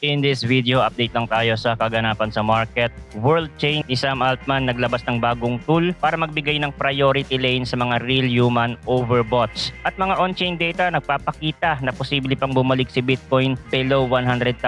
In this video, update lang tayo sa kaganapan sa market. World Chain ni Sam Altman naglabas ng bagong tool para magbigay ng priority lane sa mga real human over bots. At mga on-chain data nagpapakita na posible pang bumalik si Bitcoin below 100,000.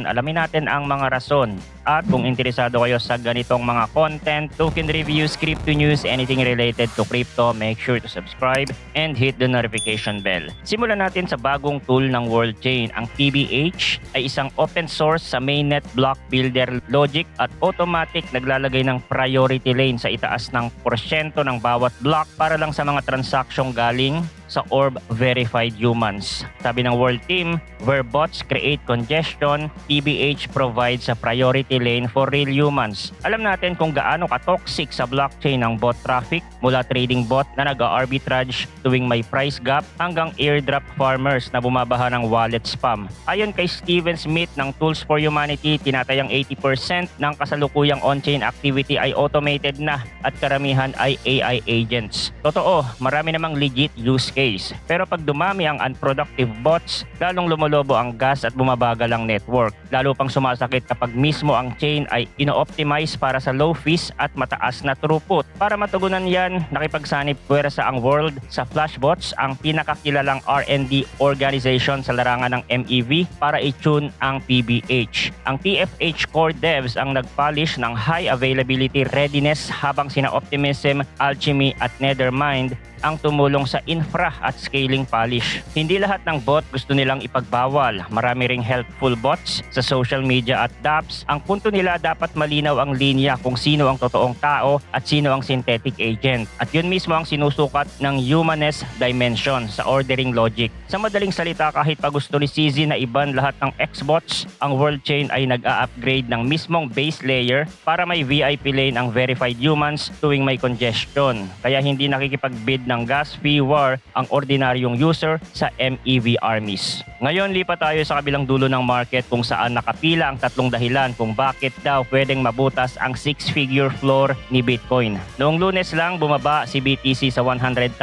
Alamin natin ang mga rason. At kung interesado kayo sa ganitong mga content, token reviews, crypto news, anything related to crypto, make sure to subscribe and hit the notification bell. Simulan natin sa bagong tool ng World Chain. Ang TBH ay isang open source sa mainnet block builder logic at automatic naglalagay ng priority lane sa itaas ng porsyento ng bawat block para lang sa mga transaksyong galing sa orb verified humans. Sabi ng World Team, where bots create congestion, TBH provides a priority lane for real humans. Alam natin kung gaano ka-toxic sa blockchain ang bot traffic, mula trading bot na nag-arbitrage tuwing may price gap hanggang airdrop farmers na bumabaha ng wallet spam. Ayon kay Steven Smith ng Tools for Humanity, tinatayang 80% ng kasalukuyang on-chain activity ay automated na at karamihan ay AI agents. Totoo, marami namang legit use case. Pero pag dumami ang unproductive bots, lalong lumolobo ang gas at bumabagal ang network. Lalo pang sumasakit kapag mismo ang chain ay ino-optimize para sa low fees at mataas na throughput. Para matugunan yan, nakipagsanib puwersa ang World sa Flashbots, ang pinakakilalang R&D organization sa larangan ng MEV para i-tune ang PBH. Ang TFH core devs ang nag-polish ng high availability readiness habang sina Optimism, Alchemy at Nethermind ang tumulong sa infra at scaling polish. Hindi lahat ng bot gusto nilang ipagbawal. Marami ring helpful bots sa social media at dApps. Ang punto nila, dapat malinaw ang linya kung sino ang totoong tao at sino ang synthetic agent. At yun mismo ang sinusukat ng humanist dimension sa ordering logic. Sa madaling salita, kahit pa gusto ni CZ na iban lahat ng Xbots, ang World Chain ay nag-a-upgrade ng mismong base layer para may VIP lane ang verified humans tuwing may congestion. Kaya hindi nakikipag-bid ng gas fee war ang ordinaryong user sa MEV armies. Ngayon, lipat tayo sa kabilang dulo ng market kung saan nakapila ang tatlong dahilan kung bakit daw pwedeng mabutas ang 6-figure floor ni Bitcoin. Noong Lunes lang, bumaba si BTC sa 100,000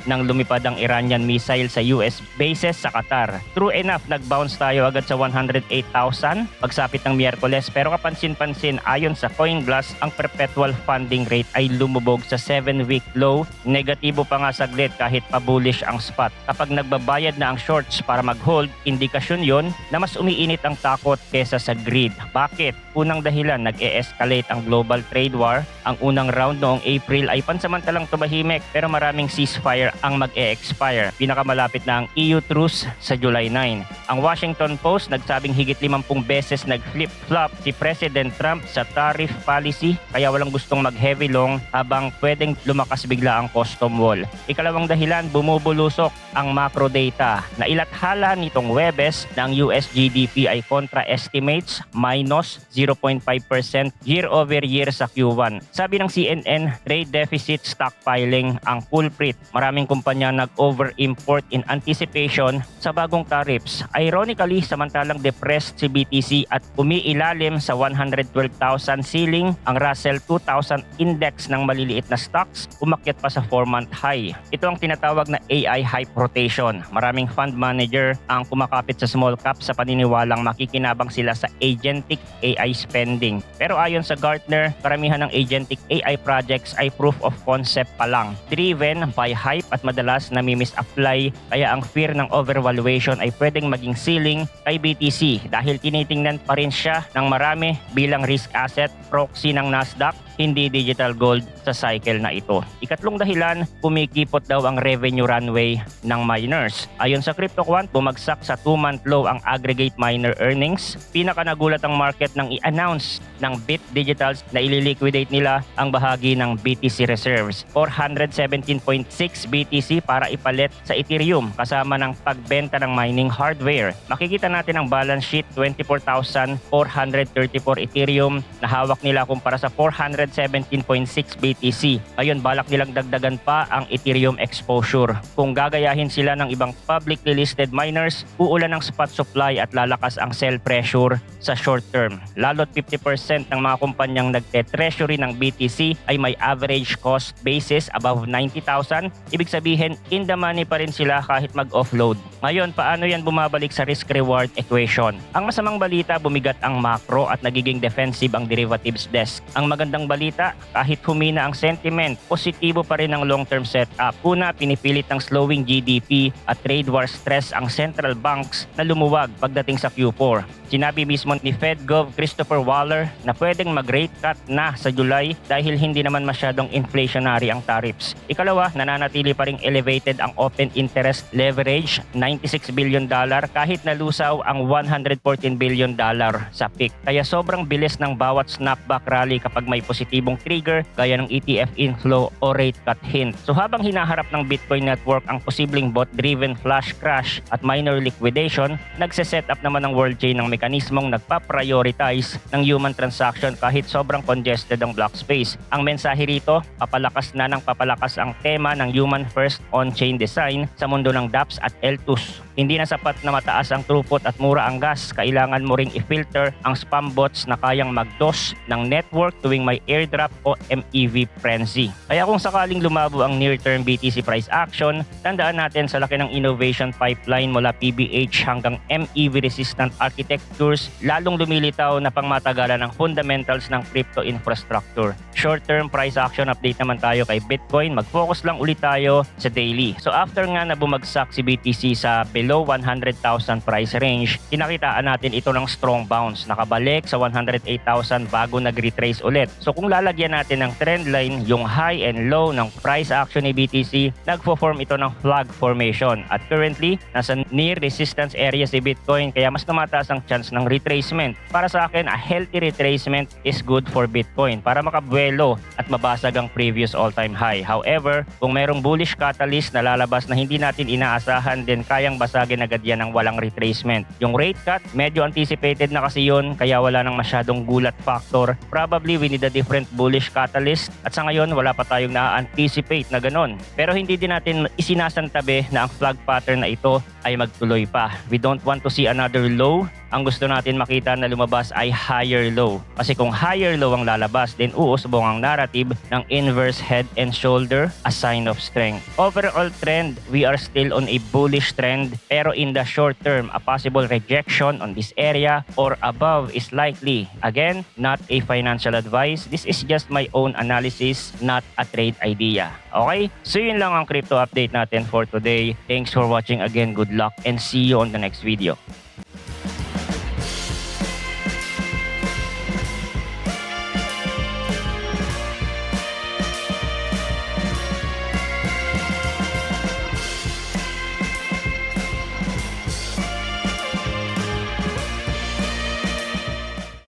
nang lumipad ang Iranian missile sa US bases sa Qatar. True enough, nag-bounce tayo agad sa 108,000 pagsapit ng Miyerkules, pero kapansin-pansin ayon sa CoinGlass, ang perpetual funding rate ay lumubog sa 7-week low. Negatibo pa nga saglit kahit pa bullish ang spot. Kapag nagbabayad na ang shorts para mag-hold, indikasyon yon na mas umiinit ang takot kesa sa greed. Bakit? Unang dahilan, nag-e-escalate ang global trade war. Ang unang round noong April ay pansamantalang tumahimik pero maraming ceasefire ang mag-e-expire. Pinakamalapit na ang EU truce sa July 9. Ang Washington Post nagsabing higit 50 beses nag-flip-flop si President Trump sa tariff policy kaya walang gustong mag-heavy long habang pwedeng lumakas bigla ang custom wall. Ikalawang dahilan, bumubulusok ang macro data na ilathala nitong Webes ng US GDP ay kontra estimates minus 0.5% year over year sa Q1. Sabi ng CNN, trade deficit stockpiling ang culprit. Maraming kumpanya nag-over-import in anticipation sa bagong tariffs. Ironically, samantalang depressed si BTC at umiilalim sa 112,000 ceiling, ang Russell 2000 index ng maliliit na stocks umakyat pa sa 4-month high. Ito ang tinatawag na AI hype rotation. Maraming fund manager ang kumakapit sa small cap sa paniniwalang makikinabang sila sa agentic AI spending. Pero ayon sa Gartner, karamihan ng agentic AI projects ay proof of concept pa lang, driven by hype at madalas nami-misapply, kaya ang fear ng overvaluation ay pwedeng maging ceiling kay BTC dahil tinitingnan pa rin siya ng marami bilang risk asset, proxy ng Nasdaq, hindi digital gold sa cycle na ito. Ikatlong dahilan, kumikipot daw ang revenue runway ng miners. Ayon sa CryptoQuant, bumagsak sa 2-month low ang aggregate miner earnings. Pinaka nagulat ang market nang i-announce ng Bit Digitals na ililiquidate nila ang bahagi ng BTC reserves, 417.6 BTC para ipalit sa Ethereum kasama ng pagbenta ng mining hardware. Makikita natin ang balance sheet, 24,434 Ethereum na hawak nila kumpara sa 400 117.6 BTC. Ayun, balak nilang dagdagan pa ang Ethereum exposure. Kung gagayahin sila ng ibang publicly listed miners, uulan ng spot supply at lalakas ang sell pressure sa short term. Lalo't 50% ng mga kumpanyang nagte-treasury ng BTC ay may average cost basis above 90,000. Ibig sabihin, in the money pa rin sila kahit mag-offload. Ngayon, paano yan bumabalik sa risk-reward equation? Ang masamang balita, bumigat ang macro at nagiging defensive ang derivatives desk. Ang magandang balita, kahit humina ang sentiment, positibo pa rin ang long-term setup. Una, pinipilit ng slowing GDP at trade war stress ang central banks na lumuwag pagdating sa Q4. Sinabi mismo ni Fed Gov Christopher Waller na pwedeng mag-rate cut na sa July dahil hindi naman masyadong inflationary ang tariffs. Ikalawa, nananatili pa ring elevated ang open interest leverage, $96 billion kahit nalusaw ang $114 billion sa peak. Kaya sobrang bilis ng bawat snapback rally kapag may positibong trigger gaya ng ETF inflow o rate cut hint. So habang hinaharap ng Bitcoin network ang posibleng bot-driven flash crash at minor liquidation, nagse-set up naman ng world chain ng mekanismong nagpa-prioritize ng human transaction kahit sobrang congested ang block space. Ang mensahe rito, papalakas na ng papalakas ang tema ng human first on-chain design sa mundo ng dApps at L2s. Hindi na sapat na mataas ang throughput at mura ang gas, kailangan mo ring i-filter ang spam bots na kayang mag-DOS ng network tuwing may airdrop o MEV frenzy. Kaya kung sakaling lumabo ang near-term BTC price action, tandaan natin sa laki ng innovation pipeline mula PBH hanggang MEV resistant architectures, lalong lumilitaw na pangmatagalan ng fundamentals ng crypto infrastructure. Short-term price action update naman tayo kay Bitcoin, mag-focus lang ulit tayo sa daily. So after nga na bumagsak si BTC sa below 100,000 price range, kinakitaan natin ito ng strong bounce. Nakabalik sa 108,000 bago nag-retrace ulit. So kung lalagyan natin ng trend line, yung high and low ng price action ni BTC, nagfo-form ito ng flag formation. At currently, nasa near resistance area si Bitcoin, kaya mas tumataas ang chance ng retracement. Para sa akin, a healthy retracement is good for Bitcoin para makabuelo at mabasag ang previous all-time high. However, kung merong bullish catalyst na lalabas na hindi natin inaasahan, din kayang basagin agad yan ng walang retracement. Yung rate cut, medyo anticipated na kasi yun, kaya wala nang masyadong gulat factor. Probably we need a different bullish catalyst at sa ngayon wala pa tayong na-anticipate na ganon. Pero hindi din natin isinasantabi na ang flag pattern na ito ay magtuloy pa. We don't want to see another low. Ang gusto natin makita na lumabas ay higher low. Kasi kung higher low ang lalabas, then uusbong ang narrative ng inverse head and shoulder, a sign of strength. Overall trend, we are still on a bullish trend, pero in the short term, a possible rejection on this area or above is likely. Again, not a financial advice. This is just my own analysis, not a trade idea. Okay? So yun lang ang crypto update natin for today. Thanks for watching again. Good luck and see you on the next video.